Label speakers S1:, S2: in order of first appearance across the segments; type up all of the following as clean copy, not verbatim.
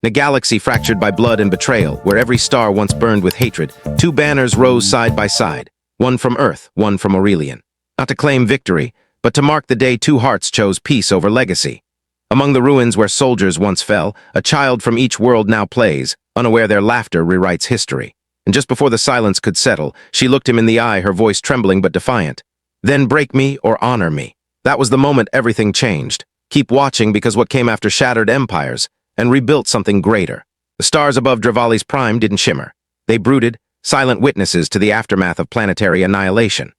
S1: In a galaxy fractured by blood and betrayal, where every star once burned with hatred, two banners rose side by side, one from Earth, one from Aurelian. Not to claim victory, but to mark the day two hearts chose peace over legacy. Among the ruins where soldiers once fell, a child from each world now plays, unaware their laughter rewrites history. And just before the silence could settle, she looked him in the eye, her voice trembling but defiant. Then break me or honor me. That was the moment everything changed. Keep watching, because what came after shattered empires and rebuilt something greater. The stars above Drevali's prime didn't shimmer. They brooded, silent witnesses to the aftermath of planetary annihilation.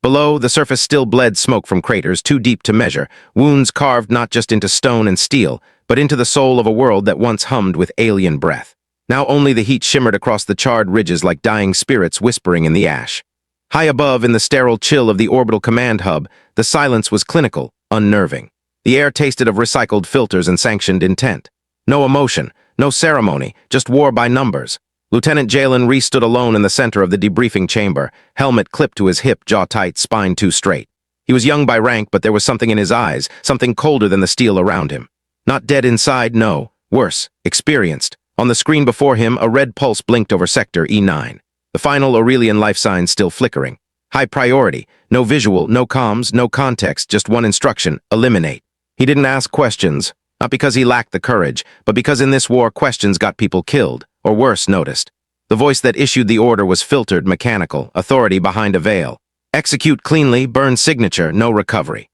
S1: Below, the surface still bled smoke from craters too deep to measure, wounds carved not just into stone and steel, but into the soul of a world that once hummed with alien breath. Now only the heat shimmered across the charred ridges like dying spirits whispering in the ash. High above, in the sterile chill of the orbital command hub, the silence was clinical, unnerving. The air tasted of recycled filters and sanctioned intent. No emotion, no ceremony, just war by numbers. Lieutenant Jalen stood alone in the center of the debriefing chamber, helmet clipped to his hip, jaw tight, spine too straight. He was young by rank, but there was something in his eyes, something colder than the steel around him. Not dead inside, no. Worse, experienced. On the screen before him, a red pulse blinked over Sector E9. The final Aurelian life sign still flickering. High priority. No visual, no comms, no context, just one instruction: eliminate. He didn't ask questions, not because he lacked the courage, but because in this war questions got people killed, or worse, noticed. The voice that issued the order was filtered, mechanical, authority behind a veil. Execute cleanly, burn signature, no recovery.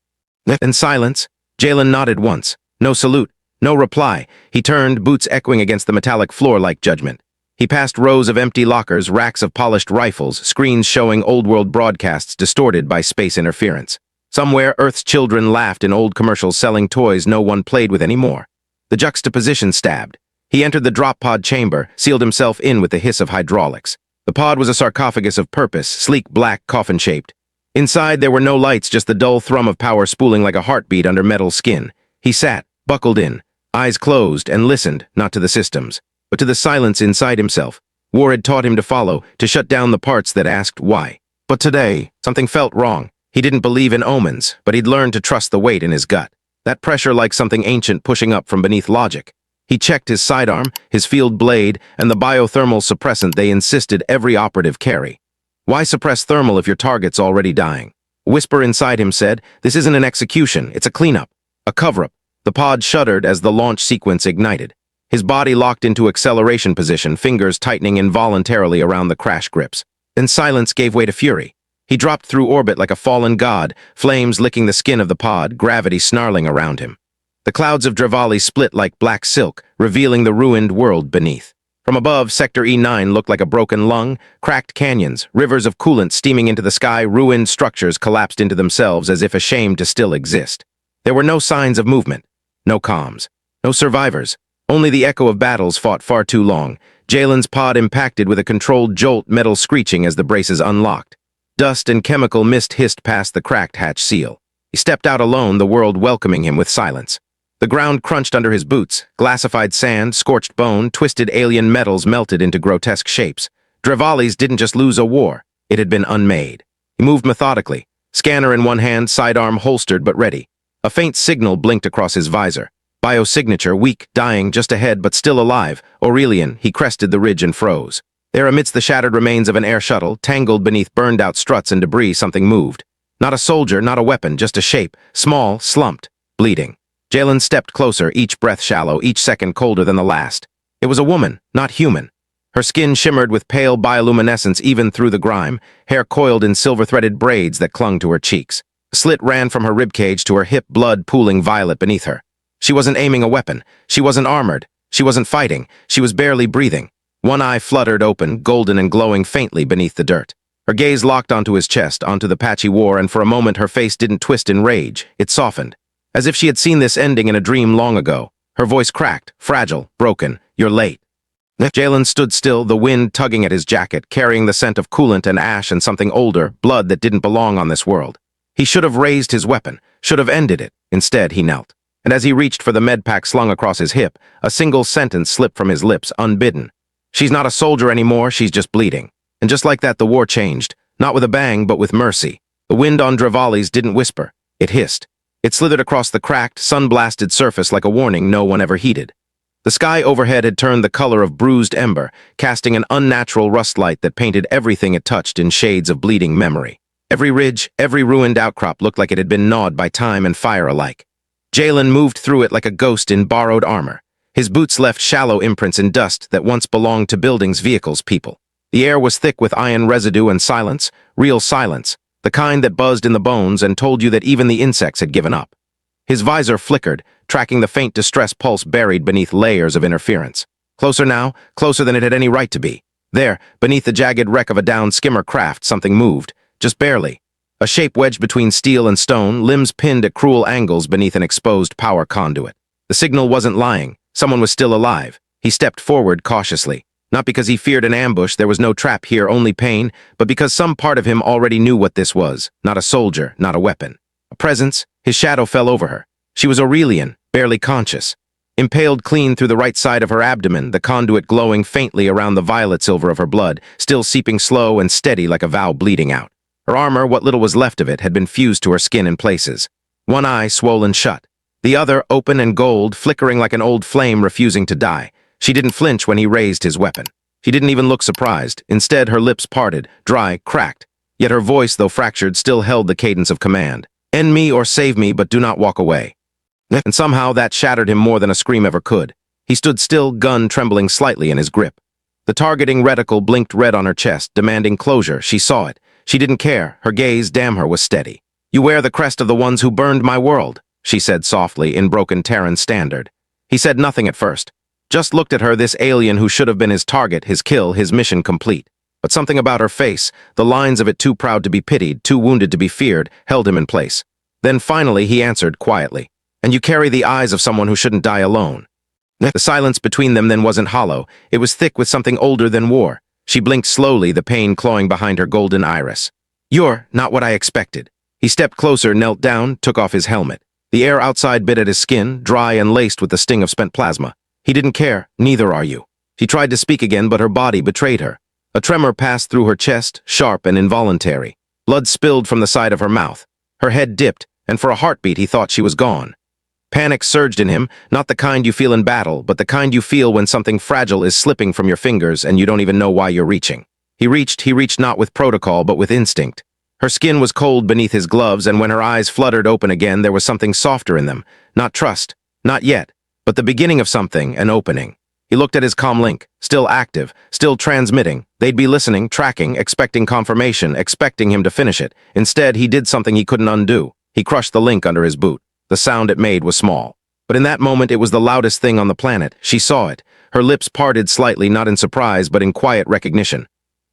S1: In silence, Jalen nodded once. No salute, no reply. He turned, boots echoing against the metallic floor like judgment. He passed rows of empty lockers, racks of polished rifles, screens showing old-world broadcasts distorted by space interference. Somewhere, Earth's children laughed in old commercials selling toys no one played with anymore. The juxtaposition stabbed. He entered the drop pod chamber, sealed himself in with the hiss of hydraulics. The pod was a sarcophagus of purpose, sleek, black, coffin-shaped. Inside, there were no lights, just the dull thrum of power spooling like a heartbeat under metal skin. He sat, buckled in, eyes closed, and listened, not to the systems, but to the silence inside himself. War had taught him to follow, to shut down the parts that asked why. But today, something felt wrong. He didn't believe in omens, but he'd learned to trust the weight in his gut. That pressure like something ancient pushing up from beneath logic. He checked his sidearm, his field blade, and the biothermal suppressant they insisted every operative carry. Why suppress thermal if your target's already dying? A whisper inside him said, this isn't an execution, it's a cleanup, a cover-up. The pod shuddered as the launch sequence ignited. His body locked into acceleration position, fingers tightening involuntarily around the crash grips. Then silence gave way to fury. He dropped through orbit like a fallen god, flames licking the skin of the pod, gravity snarling around him. The clouds of Drevali split like black silk, revealing the ruined world beneath. From above, Sector E9 looked like a broken lung, cracked canyons, rivers of coolant steaming into the sky, ruined structures collapsed into themselves as if ashamed to still exist. There were no signs of movement, no comms, no survivors, only the echo of battles fought far too long. Jalen's pod impacted with a controlled jolt, metal screeching as the braces unlocked. Dust and chemical mist hissed past the cracked hatch seal. He stepped out alone, the world welcoming him with silence. The ground crunched under his boots, glassified sand, scorched bone, twisted alien metals melted into grotesque shapes. Drevali's didn't just lose a war, it had been unmade. He moved methodically, scanner in one hand, sidearm holstered but ready. A faint signal blinked across his visor. Biosignature, weak, dying, just ahead but still alive. Aurelian. He crested the ridge and froze. There, amidst the shattered remains of an air shuttle, tangled beneath burned-out struts and debris, something moved. Not a soldier, not a weapon, just a shape, small, slumped, bleeding. Jalen stepped closer, each breath shallow, each second colder than the last. It was a woman, not human. Her skin shimmered with pale bioluminescence even through the grime, hair coiled in silver-threaded braids that clung to her cheeks. A slit ran from her ribcage to her hip, blood pooling violet beneath her. She wasn't aiming a weapon. She wasn't armored. She wasn't fighting. She was barely breathing. One eye fluttered open, golden and glowing faintly beneath the dirt. Her gaze locked onto his chest, onto the patch he wore, and for a moment her face didn't twist in rage. It softened. As if she had seen this ending in a dream long ago. Her voice cracked, fragile, broken. You're late. Jalen stood still, the wind tugging at his jacket, carrying the scent of coolant and ash and something older, blood that didn't belong on this world. He should have raised his weapon, should have ended it. Instead, he knelt. And as he reached for the med pack slung across his hip, a single sentence slipped from his lips, unbidden. She's not a soldier anymore, she's just bleeding. And just like that, the war changed. Not with a bang, but with mercy. The wind on Drevali's didn't whisper. It hissed. It slithered across the cracked, sun-blasted surface like a warning no one ever heeded. The sky overhead had turned the color of bruised ember, casting an unnatural rust light that painted everything it touched in shades of bleeding memory. Every ridge, every ruined outcrop looked like it had been gnawed by time and fire alike. Jalen moved through it like a ghost in borrowed armor. His boots left shallow imprints in dust that once belonged to buildings, vehicles, people. The air was thick with iron residue and silence, real silence, the kind that buzzed in the bones and told you that even the insects had given up. His visor flickered, tracking the faint distress pulse buried beneath layers of interference. Closer now, closer than it had any right to be. There, beneath the jagged wreck of a downed skimmer craft, something moved, just barely. A shape wedged between steel and stone, limbs pinned at cruel angles beneath an exposed power conduit. The signal wasn't lying. Someone was still alive. He stepped forward cautiously. Not because he feared an ambush, there was no trap here, only pain, but because some part of him already knew what this was. Not a soldier, not a weapon. A presence. His shadow fell over her. She was Aurelian, barely conscious. Impaled clean through the right side of her abdomen, the conduit glowing faintly around the violet silver of her blood, still seeping slow and steady like a vow bleeding out. Her armor, what little was left of it, had been fused to her skin in places. One eye swollen shut. The other, open and gold, flickering like an old flame refusing to die. She didn't flinch when he raised his weapon. She didn't even look surprised. Instead, her lips parted, dry, cracked. Yet her voice, though fractured, still held the cadence of command. End me or save me, but do not walk away. And somehow that shattered him more than a scream ever could. He stood still, gun trembling slightly in his grip. The targeting reticle blinked red on her chest, demanding closure. She saw it. She didn't care. Her gaze, damn her, was steady. You wear the crest of the ones who burned my world, she said softly in broken Terran standard. He said nothing at first. Just looked at her, this alien who should have been his target, his kill, his mission complete. But something about her face, the lines of it too proud to be pitied, too wounded to be feared, held him in place. Then finally he answered quietly. And you carry the eyes of someone who shouldn't die alone. The silence between them then wasn't hollow. It was thick with something older than war. She blinked slowly, the pain clawing behind her golden iris. You're not what I expected. He stepped closer, knelt down, took off his helmet. The air outside bit at his skin, dry and laced with the sting of spent plasma. He didn't care. Neither are you. She tried to speak again, but her body betrayed her. A tremor passed through her chest, sharp and involuntary. Blood spilled from the side of her mouth. Her head dipped, and for a heartbeat he thought she was gone. Panic surged in him, not the kind you feel in battle, but the kind you feel when something fragile is slipping from your fingers and you don't even know why you're reaching. He reached not with protocol, but with instinct. Her skin was cold beneath his gloves, and when her eyes fluttered open again, there was something softer in them. Not trust. Not yet. But the beginning of something, an opening. He looked at his comlink, still active, still transmitting. They'd be listening, tracking, expecting confirmation, expecting him to finish it. Instead, he did something he couldn't undo. He crushed the link under his boot. The sound it made was small. But in that moment, it was the loudest thing on the planet. She saw it. Her lips parted slightly, not in surprise, but in quiet recognition.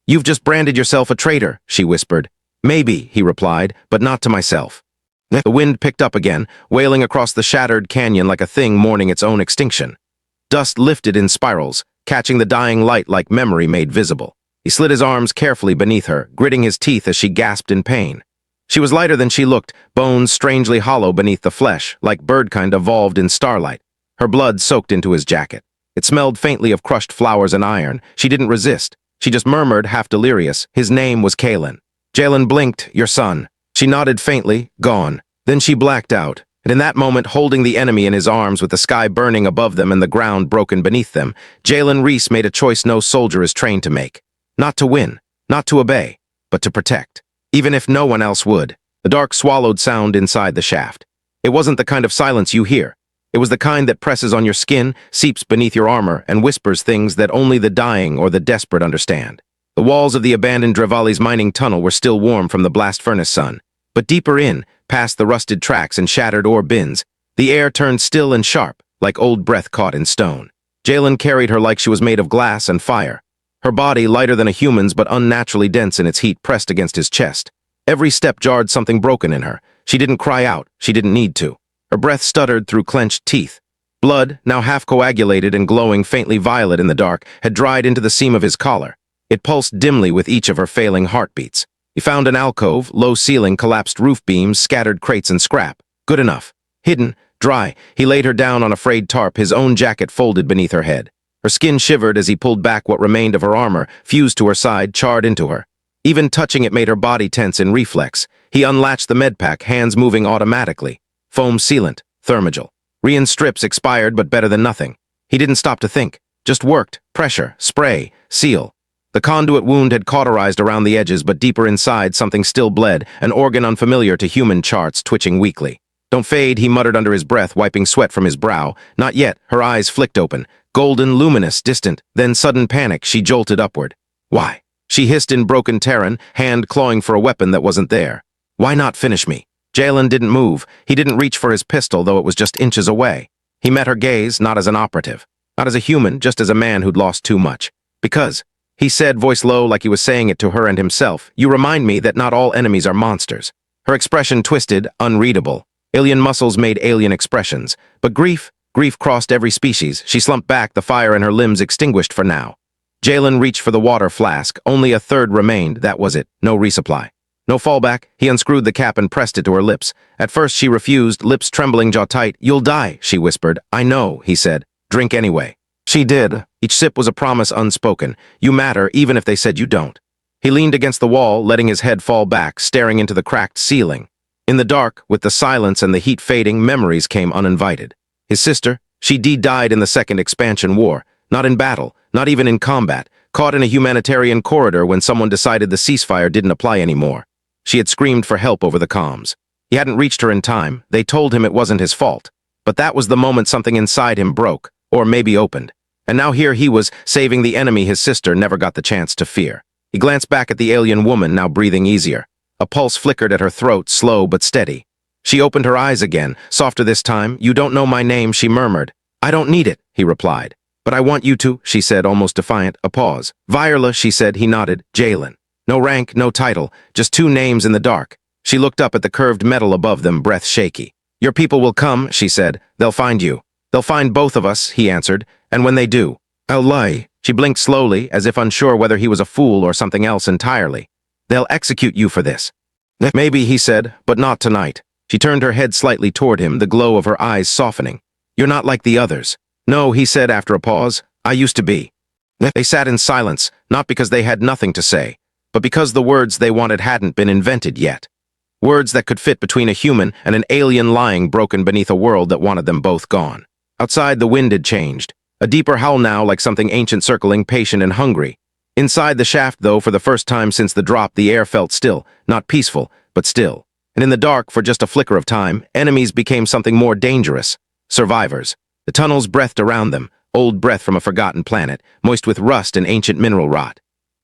S1: You've just branded yourself a traitor, she whispered. Maybe, he replied, but not to myself. The wind picked up again, wailing across the shattered canyon like a thing mourning its own extinction. Dust lifted in spirals, catching the dying light like memory made visible. He slid his arms carefully beneath her, gritting his teeth as she gasped in pain. She was lighter than she looked, bones strangely hollow beneath the flesh, like birdkind evolved in starlight. Her blood soaked into his jacket. It smelled faintly of crushed flowers and iron. She didn't resist. She just murmured, half delirious. His name was Kalen. Jalen blinked, your son. She nodded faintly, gone. Then she blacked out, and in that moment, holding the enemy in his arms with the sky burning above them and the ground broken beneath them, Jalen Reese made a choice no soldier is trained to make. Not to win, not to obey, but to protect. Even if no one else would. The dark swallowed sound inside the shaft. It wasn't the kind of silence you hear. It was the kind that presses on your skin, seeps beneath your armor, and whispers things that only the dying or the desperate understand. The walls of the abandoned Drevali's mining tunnel were still warm from the blast furnace sun. But deeper in, past the rusted tracks and shattered ore bins, the air turned still and sharp, like old breath caught in stone. Jalen carried her like she was made of glass and fire. Her body, lighter than a human's but unnaturally dense in its heat, pressed against his chest. Every step jarred something broken in her. She didn't cry out. She didn't need to. Her breath stuttered through clenched teeth. Blood, now half coagulated and glowing faintly violet in the dark, had dried into the seam of his collar. It pulsed dimly with each of her failing heartbeats. He found an alcove, low ceiling, collapsed roof beams, scattered crates and scrap. Good enough. Hidden, dry, he laid her down on a frayed tarp, his own jacket folded beneath her head. Her skin shivered as he pulled back what remained of her armor, fused to her side, charred into her. Even touching it made her body tense in reflex. He unlatched the medpack, hands moving automatically. Foam sealant, thermagel. Rian strips expired but better than nothing. He didn't stop to think, just worked, pressure, spray, seal. The conduit wound had cauterized around the edges, but deeper inside something still bled, an organ unfamiliar to human charts twitching weakly. Don't fade, he muttered under his breath, wiping sweat from his brow. Not yet, her eyes flicked open. Golden, luminous, distant, then sudden panic, she jolted upward. Why? She hissed in broken Terran, hand clawing for a weapon that wasn't there. Why not finish me? Jalen didn't move. He didn't reach for his pistol, though it was just inches away. He met her gaze, not as an operative. Not as a human, just as a man who'd lost too much. Because, he said, voice low like he was saying it to her and himself, you remind me that not all enemies are monsters. Her expression twisted, unreadable. Alien muscles made alien expressions. But grief crossed every species. She slumped back, the fire in her limbs extinguished for now. Jalen reached for the water flask. Only a third remained, that was it. No resupply. No fallback. He unscrewed the cap and pressed it to her lips. At first she refused, lips trembling, jaw tight. You'll die, she whispered. I know, he said. Drink anyway. She did. Each sip was a promise unspoken. You matter, even if they said you don't. He leaned against the wall, letting his head fall back, staring into the cracked ceiling. In the dark, with the silence and the heat fading, memories came uninvited. His sister, she died in the Second Expansion War. Not in battle, not even in combat, caught in a humanitarian corridor when someone decided the ceasefire didn't apply anymore. She had screamed for help over the comms. He hadn't reached her in time. They told him it wasn't his fault. But that was the moment something inside him broke, or maybe opened. And now here he was, saving the enemy his sister never got the chance to fear. He glanced back at the alien woman, now breathing easier. A pulse flickered at her throat, slow but steady. She opened her eyes again, softer this time. You don't know my name, she murmured. I don't need it, he replied. But I want you to, she said, almost defiant. A pause. Virela, she said. He nodded. Jalen. No rank, no title, just two names in the dark. She looked up at the curved metal above them, breath shaky. Your people will come, she said. They'll find you. They'll find both of us, he answered. And when they do, I'll lie. She blinked slowly, as if unsure whether he was a fool or something else entirely. They'll execute you for this. Maybe, he said, but not tonight. She turned her head slightly toward him, the glow of her eyes softening. You're not like the others. No, he said after a pause. I used to be. They sat in silence, not because they had nothing to say, but because the words they wanted hadn't been invented yet. Words that could fit between a human and an alien lying broken beneath a world that wanted them both gone. Outside, the wind had changed. A deeper howl now, like something ancient circling, patient and hungry. Inside the shaft, though, for the first time since the drop, the air felt still, not peaceful, but still. And in the dark, for just a flicker of time, enemies became something more dangerous. Survivors. The tunnels breathed around them, old breath from a forgotten planet, moist with rust and ancient mineral rot.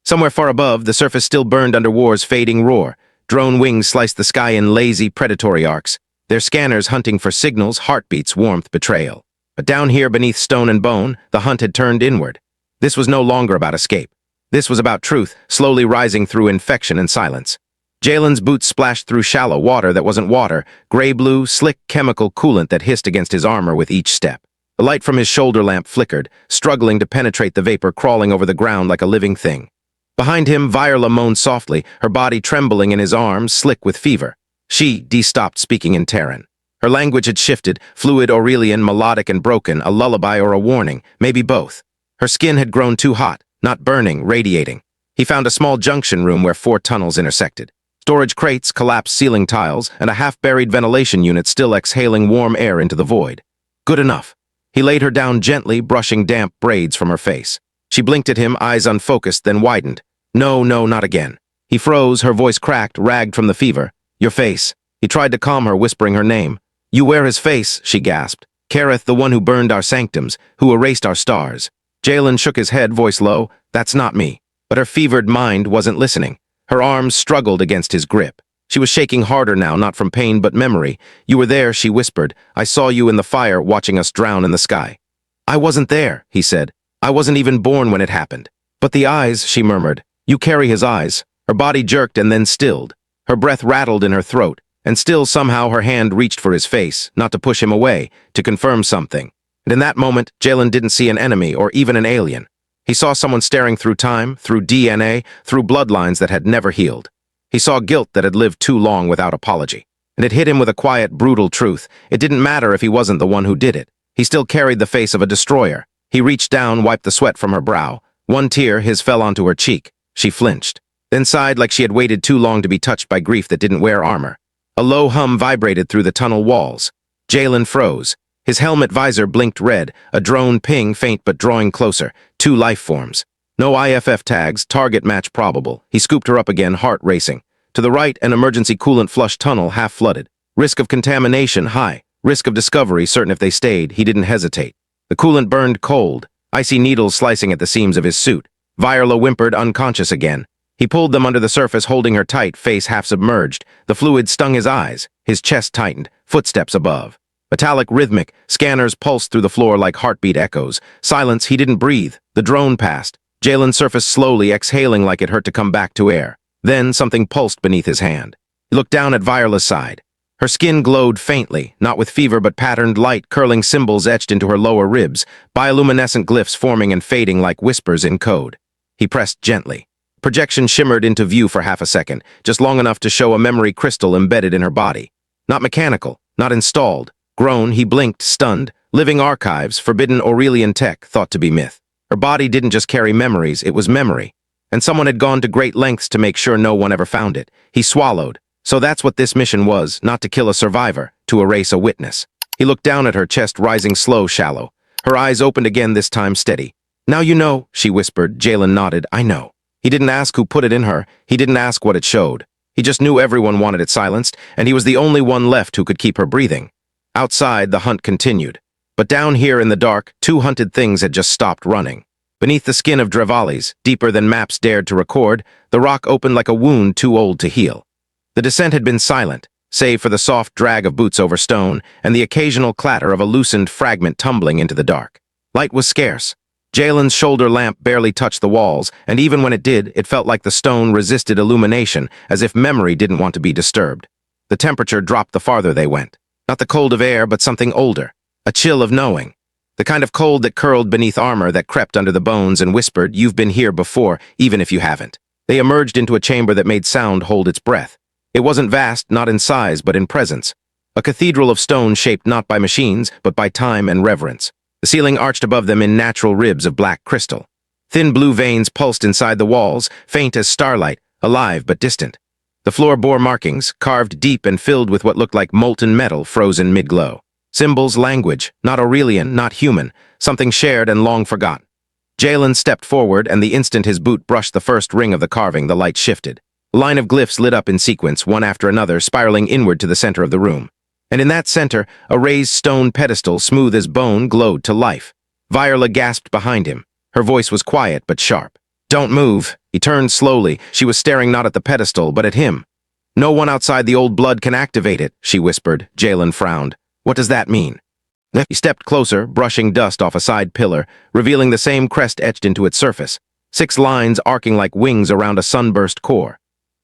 S1: Somewhere far above, the surface still burned under war's fading roar. Drone wings sliced the sky in lazy, predatory arcs, their scanners hunting for signals, heartbeats, warmth, betrayal. But down here beneath stone and bone, the hunt had turned inward. This was no longer about escape. This was about truth, slowly rising through infection and silence. Jalen's boots splashed through shallow water that wasn't water, gray-blue, slick chemical coolant that hissed against his armor with each step. The light from his shoulder lamp flickered, struggling to penetrate the vapor crawling over the ground like a living thing. Behind him, Virela moaned softly, her body trembling in his arms, slick with fever. She stopped speaking in Terran. Her language had shifted, fluid Aurelian, melodic and broken, a lullaby or a warning, maybe both. Her skin had grown too hot, not burning, radiating. He found a small junction room where 4 tunnels intersected. Storage crates, collapsed ceiling tiles, and a half-buried ventilation unit still exhaling warm air into the void. Good enough. He laid her down gently, brushing damp braids from her face. She blinked at him, eyes unfocused, then widened. No, not again. He froze, her voice cracked, ragged from the fever. Your face. He tried to calm her, whispering her name. You wear his face, she gasped. Kareth, the one who burned our sanctums, who erased our stars. Jalen shook his head, voice low. That's not me. But her fevered mind wasn't listening. Her arms struggled against his grip. She was shaking harder now, not from pain but memory. You were there, she whispered. I saw you in the fire, watching us drown in the sky. I wasn't there, he said. I wasn't even born when it happened. But the eyes, she murmured. You carry his eyes. Her body jerked and then stilled. Her breath rattled in her throat, and still somehow her hand reached for his face, not to push him away, to confirm something. And in that moment, Jalen didn't see an enemy or even an alien. He saw someone staring through time, through DNA, through bloodlines that had never healed. He saw guilt that had lived too long without apology. And it hit him with a quiet, brutal truth. It didn't matter if he wasn't the one who did it. He still carried the face of a destroyer. He reached down, wiped the sweat from her brow. One tear, his, fell onto her cheek. She flinched, then sighed like she had waited too long to be touched by grief that didn't wear armor. A low hum vibrated through the tunnel walls. Jalen froze. His helmet visor blinked red, a drone ping faint but drawing closer. 2 life forms. No IFF tags, target match probable. He scooped her up again, heart racing. To the right, an emergency coolant flush tunnel half flooded. Risk of contamination high. Risk of discovery certain if they stayed. He didn't hesitate. The coolant burned cold, icy needles slicing at the seams of his suit. Virela whimpered, unconscious again. He pulled them under the surface, holding her tight, face half submerged. The fluid stung his eyes. His chest tightened. Footsteps above. Metallic, rhythmic. Scanners pulsed through the floor like heartbeat echoes. Silence. He didn't breathe. The drone passed. Jalen surfaced slowly, exhaling like it hurt to come back to air. Then something pulsed beneath his hand. He looked down at Virela's side. Her skin glowed faintly, not with fever but patterned light, curling symbols etched into her lower ribs, bioluminescent glyphs forming and fading like whispers in code. He pressed gently. Projection shimmered into view for half a second, just long enough to show a memory crystal embedded in her body. Not mechanical, not installed. Grown, he blinked, stunned. Living archives, forbidden Aurelian tech, thought to be myth. Her body didn't just carry memories, it was memory. And someone had gone to great lengths to make sure no one ever found it. He swallowed. So that's what this mission was, not to kill a survivor, to erase a witness. He looked down at her, chest rising slow, shallow. Her eyes opened again, this time steady. Now you know, she whispered. Jalen nodded. I know. He didn't ask who put it in her. He didn't ask what it showed. He just knew everyone wanted it silenced, and he was the only one left who could keep her breathing. Outside, the hunt continued. But down here in the dark, 2 hunted things had just stopped running. Beneath the skin of Drevali's, deeper than maps dared to record, the rock opened like a wound too old to heal. The descent had been silent, save for the soft drag of boots over stone and the occasional clatter of a loosened fragment tumbling into the dark. Light was scarce. Jalen's shoulder lamp barely touched the walls, and even when it did, it felt like the stone resisted illumination, as if memory didn't want to be disturbed. The temperature dropped the farther they went. Not the cold of air, but something older. A chill of knowing. The kind of cold that curled beneath armor, that crept under the bones and whispered, "You've been here before, even if you haven't." They emerged into a chamber that made sound hold its breath. It wasn't vast, not in size, but in presence. A cathedral of stone shaped not by machines, but by time and reverence. The ceiling arched above them in natural ribs of black crystal. Thin blue veins pulsed inside the walls, faint as starlight, alive but distant. The floor bore markings, carved deep and filled with what looked like molten metal frozen mid-glow. Symbols, language, not Aurelian, not human, something shared and long forgotten. Jalen stepped forward, and the instant his boot brushed the first ring of the carving, the light shifted. A line of glyphs lit up in sequence, one after another, spiraling inward to the center of the room. And in that center, a raised stone pedestal, smooth as bone, glowed to life. Virela gasped behind him. Her voice was quiet but sharp. "Don't move." He turned slowly. She was staring not at the pedestal, but at him. "No one outside the old blood can activate it," she whispered. Jalen frowned. "What does that mean?" He stepped closer, brushing dust off a side pillar, revealing the same crest etched into its surface. 6 lines arcing like wings around a sunburst core.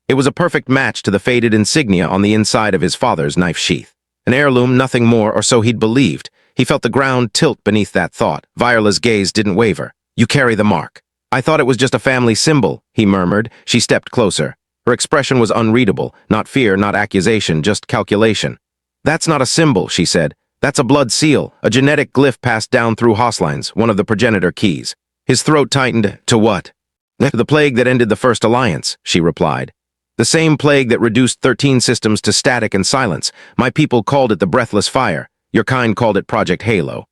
S1: It was a perfect match to the faded insignia on the inside of his father's knife sheath. An heirloom, nothing more, or so he'd believed. He felt the ground tilt beneath that thought. Virela's gaze didn't waver. "You carry the mark." "I thought it was just a family symbol," he murmured. She stepped closer. Her expression was unreadable. Not fear, not accusation, just calculation. "That's not a symbol," she said. "That's a blood seal, a genetic glyph passed down through Hoslines, one of the progenitor keys." His throat tightened. "To what?" "To the plague that ended the First Alliance," she replied. "The same plague that reduced 13 systems to static and silence. My people called it the Breathless Fire. Your kind called it Project Halo."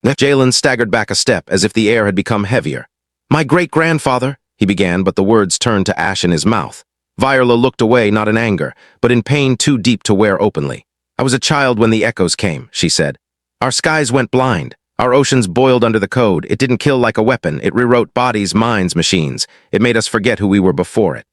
S1: Jalen staggered back a step, as if the air had become heavier. "My great-grandfather," he began, but the words turned to ash in his mouth. Virela looked away, not in anger, but in pain too deep to wear openly. "I was a child when the echoes came," she said. "Our skies went blind. Our oceans boiled under the code. It didn't kill like a weapon. It rewrote bodies, minds, machines. It made us forget who we were before it."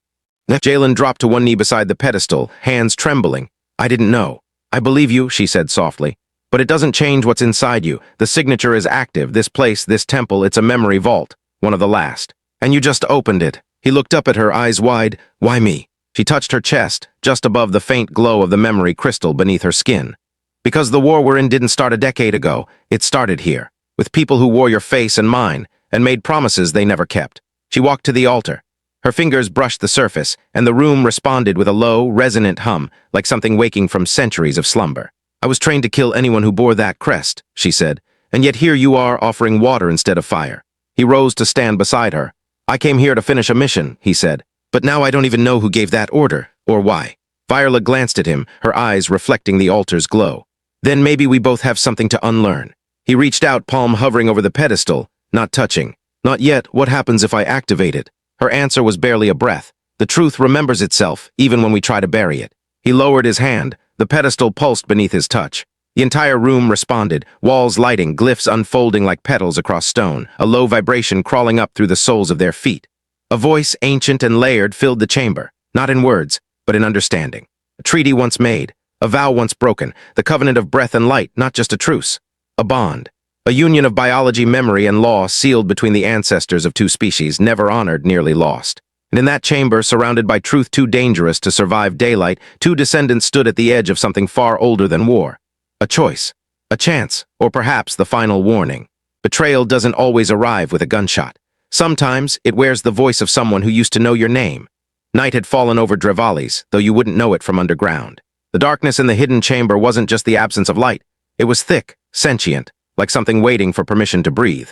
S1: Jalen dropped to one knee beside the pedestal, hands trembling. "I didn't know." "I believe you," she said softly. "But it doesn't change what's inside you. The signature is active. This place, this temple, it's a memory vault. One of the last. And you just opened it." He looked up at her, eyes wide. "Why me?" She touched her chest, just above the faint glow of the memory crystal beneath her skin. "Because the war we're in didn't start a decade ago. It started here, with people who wore your face and mine, and made promises they never kept." She walked to the altar. Her fingers brushed the surface, and the room responded with a low, resonant hum, like something waking from centuries of slumber. "I was trained to kill anyone who bore that crest," she said, "and yet here you are offering water instead of fire." He rose to stand beside her. "I came here to finish a mission," he said, "but now I don't even know who gave that order, or why." Virela glanced at him, her eyes reflecting the altar's glow. Then maybe we both have something to unlearn. He reached out, palm hovering over the pedestal, not touching. Not yet. What happens if I activate it? Her answer was barely a breath. The truth remembers itself, even when we try to bury it. He lowered his hand. The pedestal pulsed beneath his touch. The entire room responded, walls lighting, glyphs unfolding like petals across stone, a low vibration crawling up through the soles of their feet. A voice, ancient and layered, filled the chamber, not in words, but in understanding. A treaty once made, a vow once broken, the covenant of breath and light, not just a truce. A bond. A union of biology, memory, and law sealed between the ancestors of two species, never honored, nearly lost. And in that chamber, surrounded by truth too dangerous to survive daylight, two descendants stood at the edge of something far older than war. A choice, a chance, or perhaps the final warning. Betrayal doesn't always arrive with a gunshot. Sometimes it wears the voice of someone who used to know your name. Night had fallen over Drevali's, though you wouldn't know it from underground. The darkness in the hidden chamber wasn't just the absence of light. It was thick, sentient, like something waiting for permission to breathe.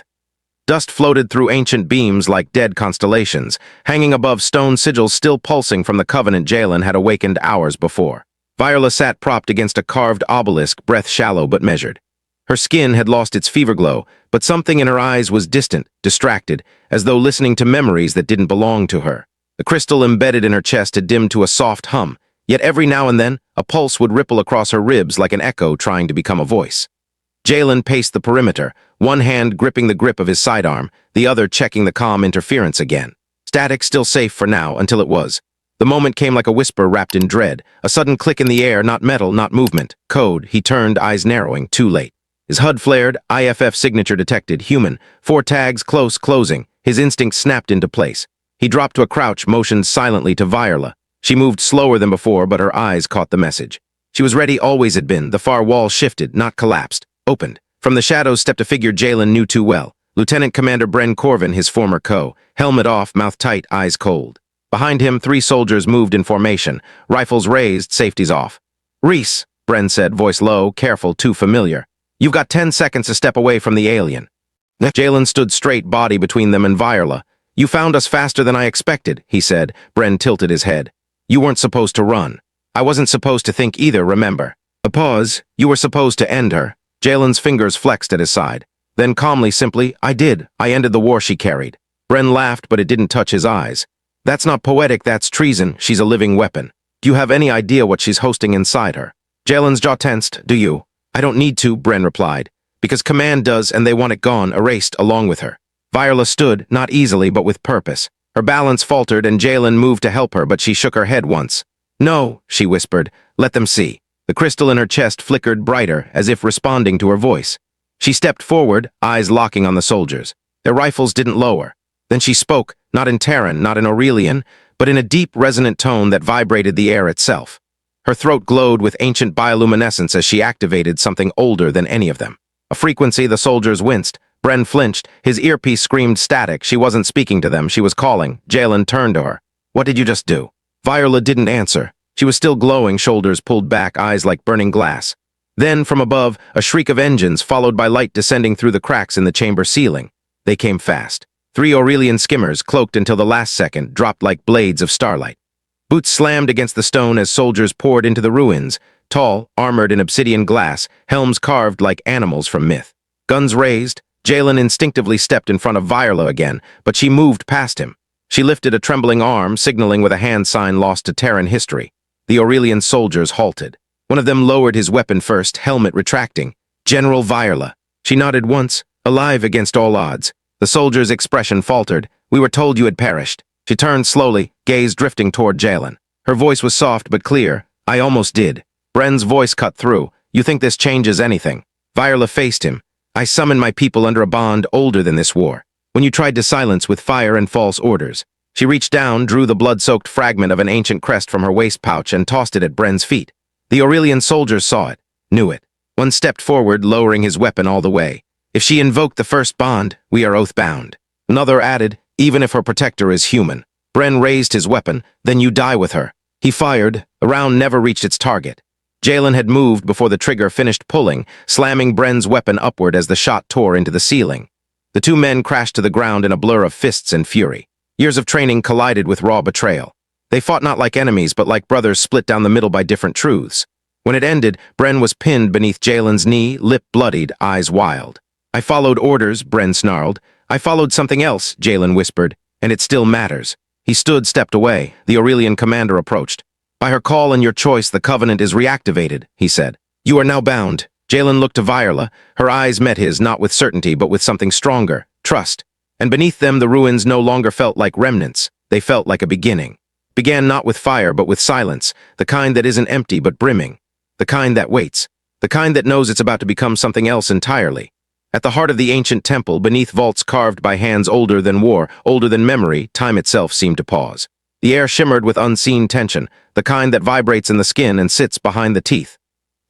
S1: Dust floated through ancient beams like dead constellations, hanging above stone sigils still pulsing from the covenant Jalen had awakened hours before. Virela sat propped against a carved obelisk, breath shallow but measured. Her skin had lost its fever glow, but something in her eyes was distant, distracted, as though listening to memories that didn't belong to her. The crystal embedded in her chest had dimmed to a soft hum, yet every now and then, a pulse would ripple across her ribs like an echo trying to become a voice. Jalen paced the perimeter, one hand gripping the grip of his sidearm, the other checking the comm interference again. Static still safe for now, until it was. The moment came like a whisper wrapped in dread, a sudden click in the air, not metal, not movement. Code. He turned, eyes narrowing, too late. His HUD flared, IFF signature detected, human, 4 tags, close, closing. His instinct snapped into place. He dropped to a crouch, motioned silently to Virela. She moved slower than before, but her eyes caught the message. She was ready, always had been. The far wall shifted, not collapsed. Opened. From the shadows stepped a figure Jalen knew too well. Lieutenant Commander Bren Corvin, his former co. Helmet off, mouth tight, eyes cold. Behind him, 3 soldiers moved in formation. Rifles raised, safeties off. "Reese," Bren said, voice low, careful, too familiar. "You've got 10 seconds to step away from the alien." Jalen stood straight, body between them and Virela. "You found us faster than I expected," he said. Bren tilted his head. "You weren't supposed to run. I wasn't supposed to think either, remember." A pause. "You were supposed to end her." Jalen's fingers flexed at his side. Then calmly, simply, "I did. I ended the war she carried." Bren laughed, but it didn't touch his eyes. "That's not poetic, that's treason. She's a living weapon. Do you have any idea what she's hosting inside her?" Jalen's jaw tensed. "Do you?" "I don't need to," Bren replied. "Because Command does, and they want it gone, erased, along with her." Virela stood, not easily, but with purpose. Her balance faltered, and Jalen moved to help her, but she shook her head once. "No," she whispered. "Let them see." The crystal in her chest flickered brighter, as if responding to her voice. She stepped forward, eyes locking on the soldiers. Their rifles didn't lower. Then she spoke, not in Terran, not in Aurelian, but in a deep, resonant tone that vibrated the air itself. Her throat glowed with ancient bioluminescence as she activated something older than any of them. A frequency the soldiers winced. Bren flinched. His earpiece screamed static. She wasn't speaking to them. She was calling. Jalen turned to her. "What did you just do?" Virela didn't answer. She was still glowing, shoulders pulled back, eyes like burning glass. Then, from above, a shriek of engines, followed by light descending through the cracks in the chamber ceiling. They came fast. 3 Aurelian skimmers, cloaked until the last second, dropped like blades of starlight. Boots slammed against the stone as soldiers poured into the ruins, tall, armored in obsidian glass, helms carved like animals from myth. Guns raised, Jalen instinctively stepped in front of Virela again, but she moved past him. She lifted a trembling arm, signaling with a hand sign lost to Terran history. The Aurelian soldiers halted. One of them lowered his weapon first, helmet retracting. "General Virela." She nodded once, alive against all odds. The soldier's expression faltered. "We were told you had perished." She turned slowly, gaze drifting toward Jalen. Her voice was soft but clear. "I almost did." Bren's voice cut through. "You think this changes anything?" Virela faced him. "I summoned my people under a bond older than this war. When you tried to silence with fire and false orders." She reached down, drew the blood-soaked fragment of an ancient crest from her waist pouch and tossed it at Bren's feet. The Aurelian soldiers saw it, knew it. One stepped forward, lowering his weapon all the way. "If she invoked the first bond, we are oath-bound." Another added, "Even if her protector is human." Bren raised his weapon. "Then you die with her." He fired. The round never reached its target. Jalen had moved before the trigger finished pulling, slamming Bren's weapon upward as the shot tore into the ceiling. The 2 men crashed to the ground in a blur of fists and fury. Years of training collided with raw betrayal. They fought not like enemies, but like brothers split down the middle by different truths. When it ended, Bren was pinned beneath Jalen's knee, lip bloodied, eyes wild. "I followed orders," Bren snarled. "I followed something else," Jalen whispered, "and it still matters." He stood, stepped away. The Aurelian commander approached. "By her call and your choice, the Covenant is reactivated," he said. "You are now bound." Jalen looked to Virela. Her eyes met his, not with certainty, but with something stronger, trust. And beneath them, the ruins no longer felt like remnants. They felt like a beginning. Began not with fire, but with silence, the kind that isn't empty but brimming. The kind that waits. The kind that knows it's about to become something else entirely. At the heart of the ancient temple, beneath vaults carved by hands older than war, older than memory, time itself seemed to pause. The air shimmered with unseen tension, the kind that vibrates in the skin and sits behind the teeth.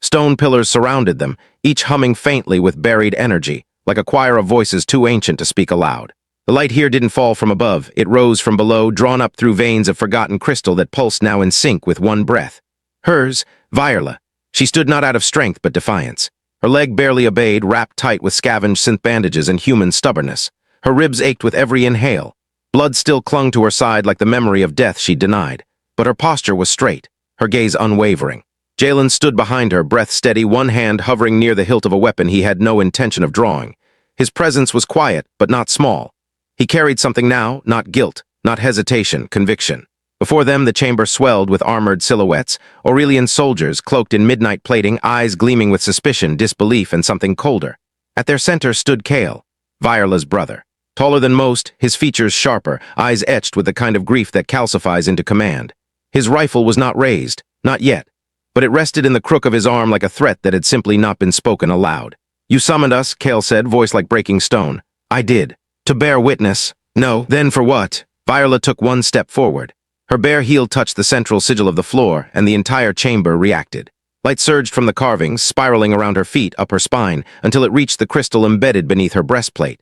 S1: Stone pillars surrounded them, each humming faintly with buried energy, like a choir of voices too ancient to speak aloud. The light here didn't fall from above, it rose from below, drawn up through veins of forgotten crystal that pulsed now in sync with one breath. Hers, Virela. She stood not out of strength but defiance. Her leg barely obeyed, wrapped tight with scavenged synth bandages and human stubbornness. Her ribs ached with every inhale. Blood still clung to her side like the memory of death she'd denied. But her posture was straight, her gaze unwavering. Jalen stood behind her, breath steady, one hand hovering near the hilt of a weapon he had no intention of drawing. His presence was quiet, but not small. He carried something now, not guilt, not hesitation, conviction. Before them, the chamber swelled with armored silhouettes, Aurelian soldiers cloaked in midnight plating, eyes gleaming with suspicion, disbelief, and something colder. At their center stood Kale, Virela's brother. Taller than most, his features sharper, eyes etched with the kind of grief that calcifies into command. His rifle was not raised, not yet, but it rested in the crook of his arm like a threat that had simply not been spoken aloud. "You summoned us," Kale said, voice like breaking stone. "I did. To bear witness." "No, then for what?" Virela took one step forward. Her bare heel touched the central sigil of the floor, and the entire chamber reacted. Light surged from the carvings, spiraling around her feet, up her spine, until it reached the crystal embedded beneath her breastplate.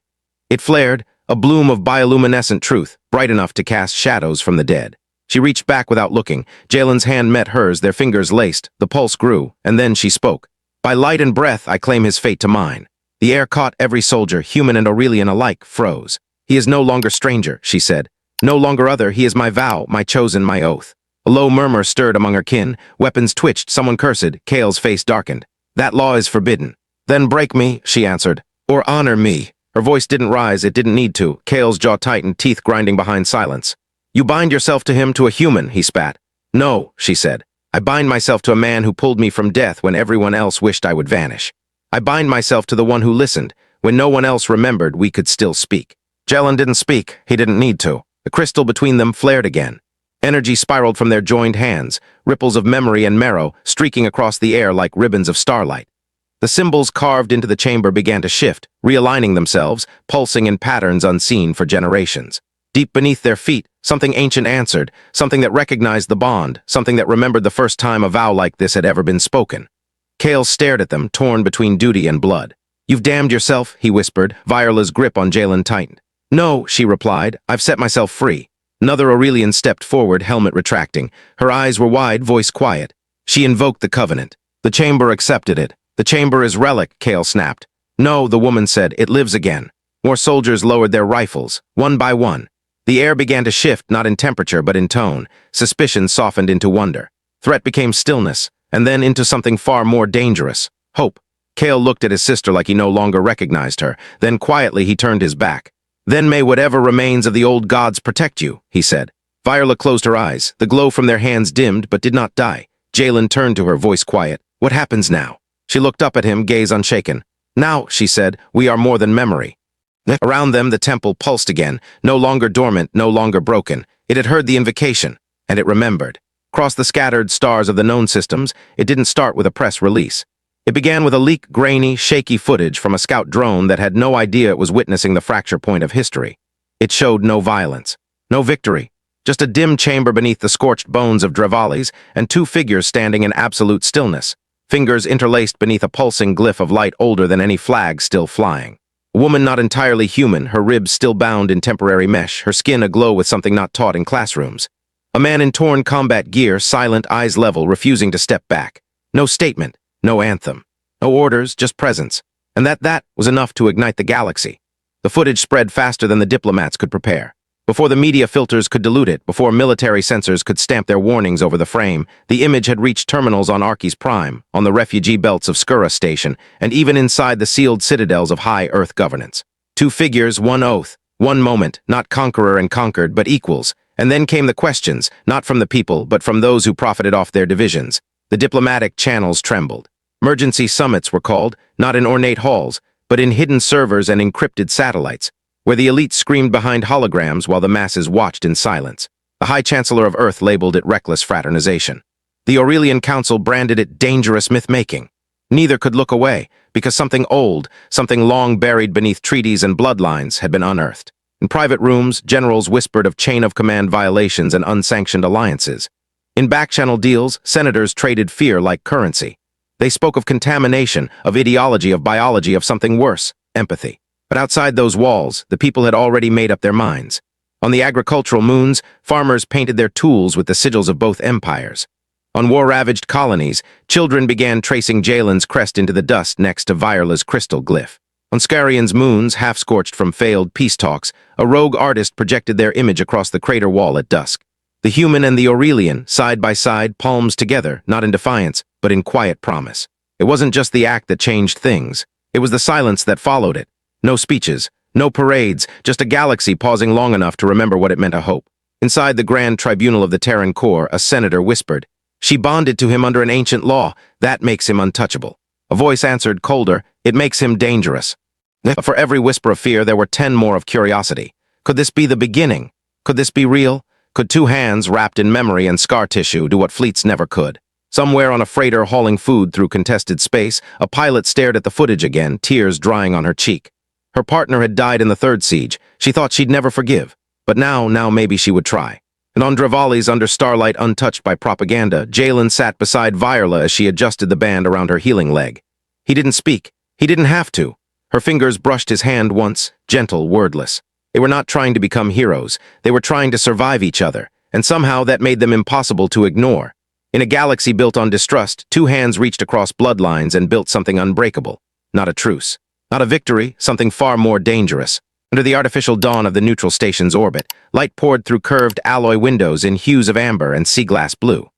S1: It flared, a bloom of bioluminescent truth, bright enough to cast shadows from the dead. She reached back without looking. Jalen's hand met hers, their fingers laced. The pulse grew, and then she spoke. "By light and breath, I claim his fate to mine." The air caught every soldier, human and Aurelian alike, froze. "He is no longer stranger," she said. "No longer other, he is my vow, my chosen, my oath." A low murmur stirred among her kin. Weapons twitched, someone cursed. Kale's face darkened. "That law is forbidden." "Then break me," she answered. "Or honor me." Her voice didn't rise, it didn't need to. Kale's jaw tightened, teeth grinding behind silence. "You bind yourself to him, to a human," he spat. "No," she said. "I bind myself to a man who pulled me from death when everyone else wished I would vanish. I bind myself to the one who listened. When no one else remembered, we could still speak." Jalen didn't speak. He didn't need to. The crystal between them flared again. Energy spiraled from their joined hands, ripples of memory and marrow streaking across the air like ribbons of starlight. The symbols carved into the chamber began to shift, realigning themselves, pulsing in patterns unseen for generations. Deep beneath their feet, something ancient answered, something that recognized the bond, something that remembered the first time a vow like this had ever been spoken. Kale stared at them, torn between duty and blood. "You've damned yourself," he whispered. Virela's grip on Jalen tightened. "No," she replied. "I've set myself free." Another Aurelian stepped forward, helmet retracting. Her eyes were wide, voice quiet. She invoked the covenant. The chamber accepted it. "The chamber is relic," Kale snapped. "No," the woman said. "It lives again." More soldiers lowered their rifles, one by one. The air began to shift, not in temperature, but in tone. Suspicion softened into wonder. Threat became stillness, and then into something far more dangerous. Hope. Kale looked at his sister like he no longer recognized her. Then quietly he turned his back. "Then may whatever remains of the old gods protect you," he said. Virela closed her eyes. The glow from their hands dimmed, but did not die. Jalen turned to her, voice quiet. "What happens now?" She looked up at him, gaze unshaken. "Now," she said, "we are more than memory." Around them, the temple pulsed again, no longer dormant, no longer broken. It had heard the invocation, and it remembered. Across the scattered stars of the known systems, it didn't start with a press release. It began with a leak, grainy, shaky footage from a scout drone that had no idea it was witnessing the fracture point of history. It showed no violence, no victory, just a dim chamber beneath the scorched bones of Drevali's and two figures standing in absolute stillness, fingers interlaced beneath a pulsing glyph of light older than any flag still flying. A woman not entirely human, her ribs still bound in temporary mesh, her skin aglow with something not taught in classrooms. A man in torn combat gear, silent, eyes level, refusing to step back. No statement, no anthem, no orders, just presence. And that was enough to ignite the galaxy. The footage spread faster than the diplomats could prepare. Before the media filters could dilute it, before military censors could stamp their warnings over the frame, the image had reached terminals on Arches Prime, on the refugee belts of Skura Station, and even inside the sealed citadels of high Earth governance. Two figures, one oath, one moment, not conqueror and conquered, but equals. And then came the questions, not from the people, but from those who profited off their divisions. The diplomatic channels trembled. Emergency summits were called, not in ornate halls, but in hidden servers and encrypted satellites, where the elite screamed behind holograms while the masses watched in silence. The High Chancellor of Earth labeled it reckless fraternization. The Aurelian Council branded it dangerous myth-making. Neither could look away, because something old, something long buried beneath treaties and bloodlines, had been unearthed. In private rooms, generals whispered of chain-of-command violations and unsanctioned alliances. In back-channel deals, senators traded fear like currency. They spoke of contamination, of ideology, of biology, of something worse, empathy. But outside those walls, the people had already made up their minds. On the agricultural moons, farmers painted their tools with the sigils of both empires. On war-ravaged colonies, children began tracing Jalen's crest into the dust next to Virela's crystal glyph. On Scarion's moons, half-scorched from failed peace talks, a rogue artist projected their image across the crater wall at dusk. The human and the Aurelian, side by side, palms together, not in defiance, but in quiet promise. It wasn't just the act that changed things. It was the silence that followed it. No speeches, no parades, just a galaxy pausing long enough to remember what it meant to hope. Inside the grand tribunal of the Terran core, a senator whispered, "She bonded to him under an ancient law. That makes him untouchable." A voice answered, colder, "It makes him dangerous." But for every whisper of fear, there were 10 more of curiosity. Could this be the beginning? Could this be real? Could two hands, wrapped in memory and scar tissue, do what fleets never could? Somewhere on a freighter hauling food through contested space, a pilot stared at the footage again, tears drying on her cheek. Her partner had died in the third siege. She thought she'd never forgive. But now maybe she would try. And on Drevali's under starlight untouched by propaganda, Jalen sat beside Virela as she adjusted the band around her healing leg. He didn't speak. He didn't have to. Her fingers brushed his hand once, gentle, wordless. They were not trying to become heroes. They were trying to survive each other, and somehow that made them impossible to ignore. In a galaxy built on distrust, two hands reached across bloodlines and built something unbreakable. Not a truce. Not a victory, something far more dangerous. Under the artificial dawn of the neutral station's orbit, light poured through curved alloy windows in hues of amber and sea glass blue.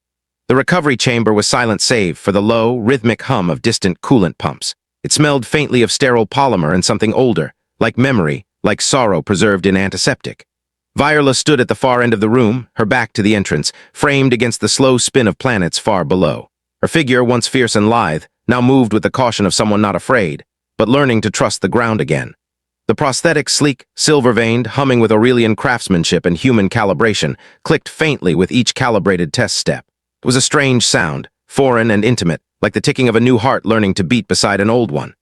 S1: The recovery chamber was silent save for the low, rhythmic hum of distant coolant pumps. It smelled faintly of sterile polymer and something older, like memory, like sorrow preserved in antiseptic. Virela stood at the far end of the room, her back to the entrance, framed against the slow spin of planets far below. Her figure, once fierce and lithe, now moved with the caution of someone not afraid, but learning to trust the ground again. The prosthetic, sleek, silver-veined, humming with Aurelian craftsmanship and human calibration, clicked faintly with each calibrated test step. It was a strange sound, foreign and intimate, like the ticking of a new heart learning to beat beside an old one.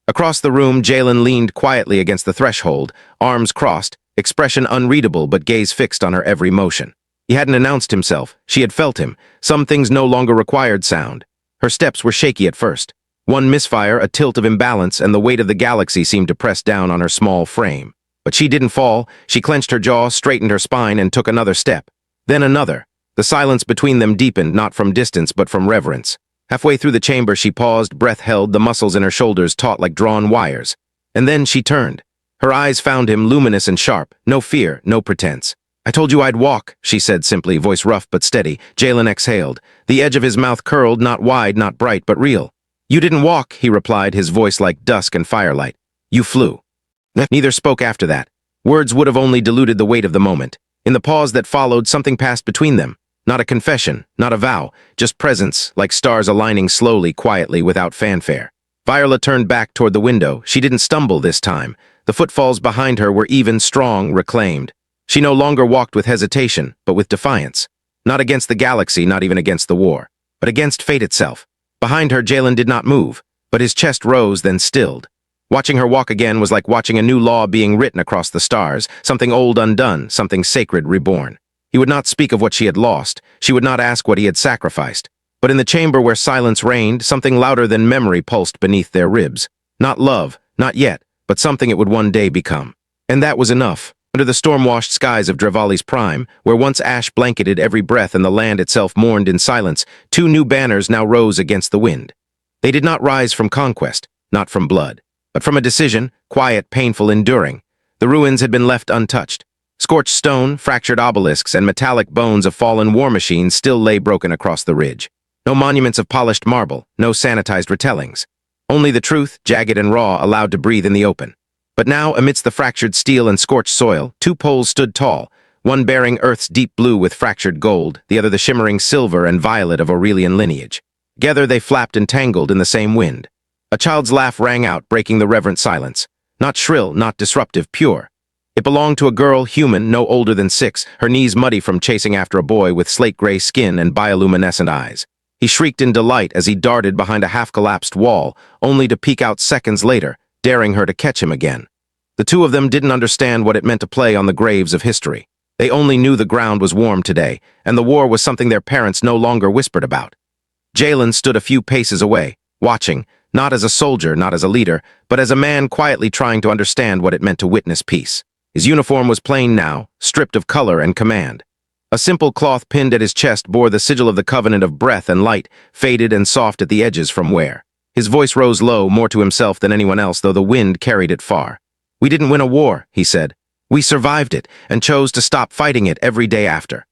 S1: Across the room, Jalen leaned quietly against the threshold, arms crossed, expression unreadable but gaze fixed on her every motion. He hadn't announced himself. She had felt him. Some things no longer required sound. Her steps were shaky at first. One misfire, a tilt of imbalance, and the weight of the galaxy seemed to press down on her small frame. But she didn't fall. She clenched her jaw, straightened her spine, and took another step. Then another. The silence between them deepened, not from distance but from reverence. Halfway through the chamber, she paused, breath held, the muscles in her shoulders taut like drawn wires. And then she turned. Her eyes found him, luminous and sharp. No fear, no pretense. "I told you I'd walk," she said simply, voice rough but steady. Jalen exhaled. The edge of his mouth curled, not wide, not bright, but real. "You didn't walk," he replied, his voice like dusk and firelight. "You flew." Neither spoke after that. Words would have only diluted the weight of the moment. In the pause that followed, something passed between them. Not a confession, not a vow, just presence, like stars aligning slowly, quietly, without fanfare. Virela turned back toward the window. She didn't stumble this time. The footfalls behind her were even, strong, reclaimed. She no longer walked with hesitation, but with defiance. Not against the galaxy, not even against the war, but against fate itself. Behind her, Jalen did not move, but his chest rose, then stilled. Watching her walk again was like watching a new law being written across the stars, something old undone, something sacred reborn. He would not speak of what she had lost. She would not ask what he had sacrificed. But in the chamber where silence reigned, something louder than memory pulsed beneath their ribs. Not love, not yet, but something it would one day become. And that was enough. Under the storm-washed skies of Drevali's prime, where once ash blanketed every breath and the land itself mourned in silence, two new banners now rose against the wind. They did not rise from conquest, not from blood, but from a decision, quiet, painful, enduring. The ruins had been left untouched. Scorched stone, fractured obelisks, and metallic bones of fallen war machines still lay broken across the ridge. No monuments of polished marble, no sanitized retellings. Only the truth, jagged and raw, allowed to breathe in the open. But now, amidst the fractured steel and scorched soil, two poles stood tall, one bearing Earth's deep blue with fractured gold, the other the shimmering silver and violet of Aurelian lineage. Together they flapped and tangled in the same wind. A child's laugh rang out, breaking the reverent silence. Not shrill, not disruptive, pure. It belonged to a girl, human, no older than 6, her knees muddy from chasing after a boy with slate-gray skin and bioluminescent eyes. He shrieked in delight as he darted behind a half-collapsed wall, only to peek out seconds later, daring her to catch him again. The two of them didn't understand what it meant to play on the graves of history. They only knew the ground was warm today, and the war was something their parents no longer whispered about. Jalen stood a few paces away, watching, not as a soldier, not as a leader, but as a man quietly trying to understand what it meant to witness peace. His uniform was plain now, stripped of color and command. A simple cloth pinned at his chest bore the sigil of the covenant of breath and light, faded and soft at the edges from wear. His voice rose low, more to himself than anyone else, though the wind carried it far. "We didn't win a war," he said. "We survived it, and chose to stop fighting it every day after."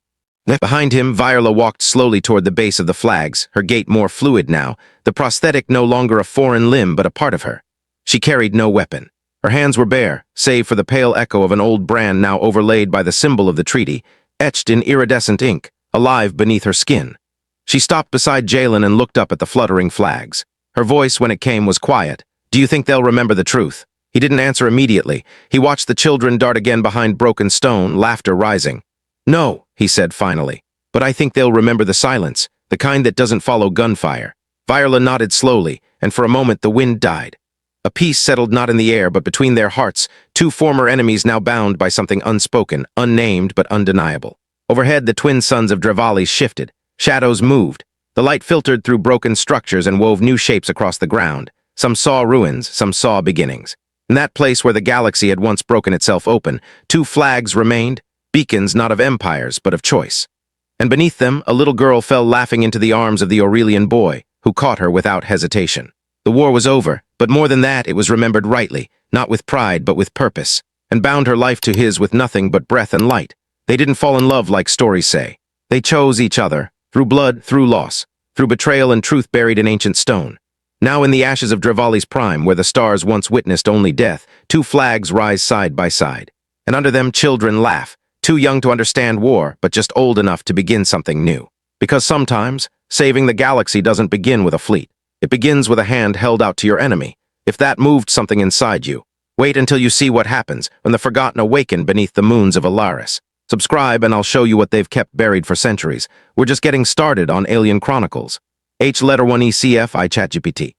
S1: Behind him, Virela walked slowly toward the base of the flags, her gait more fluid now, the prosthetic no longer a foreign limb but a part of her. She carried no weapon. Her hands were bare, save for the pale echo of an old brand now overlaid by the symbol of the treaty, etched in iridescent ink, alive beneath her skin. She stopped beside Jalen and looked up at the fluttering flags. Her voice, when it came, was quiet. "Do you think they'll remember the truth?" He didn't answer immediately. He watched the children dart again behind broken stone, laughter rising. "No," he said finally, "but I think they'll remember the silence, the kind that doesn't follow gunfire." Virela nodded slowly, and for a moment the wind died. A peace settled not in the air but between their hearts, two former enemies now bound by something unspoken, unnamed but undeniable. Overhead the twin suns of Drevali shifted. Shadows moved. The light filtered through broken structures and wove new shapes across the ground. Some saw ruins, some saw beginnings. In that place where the galaxy had once broken itself open, two flags remained, beacons not of empires but of choice. And beneath them, a little girl fell laughing into the arms of the Aurelian boy, who caught her without hesitation. The war was over, but more than that, it was remembered rightly, not with pride but with purpose, and bound her life to his with nothing but breath and light. They didn't fall in love like stories say. They chose each other, through blood, through loss, through betrayal and truth buried in ancient stone. Now in the ashes of Drevali's prime, where the stars once witnessed only death, two flags rise side by side. And under them children laugh, too young to understand war, but just old enough to begin something new. Because sometimes, saving the galaxy doesn't begin with a fleet. It begins with a hand held out to your enemy. If that moved something inside you, wait until you see what happens when the forgotten awaken beneath the moons of Alaris. Subscribe and I'll show you what they've kept buried for centuries. We're just getting started on Alien Chronicles. H1ECFI ChatGPT.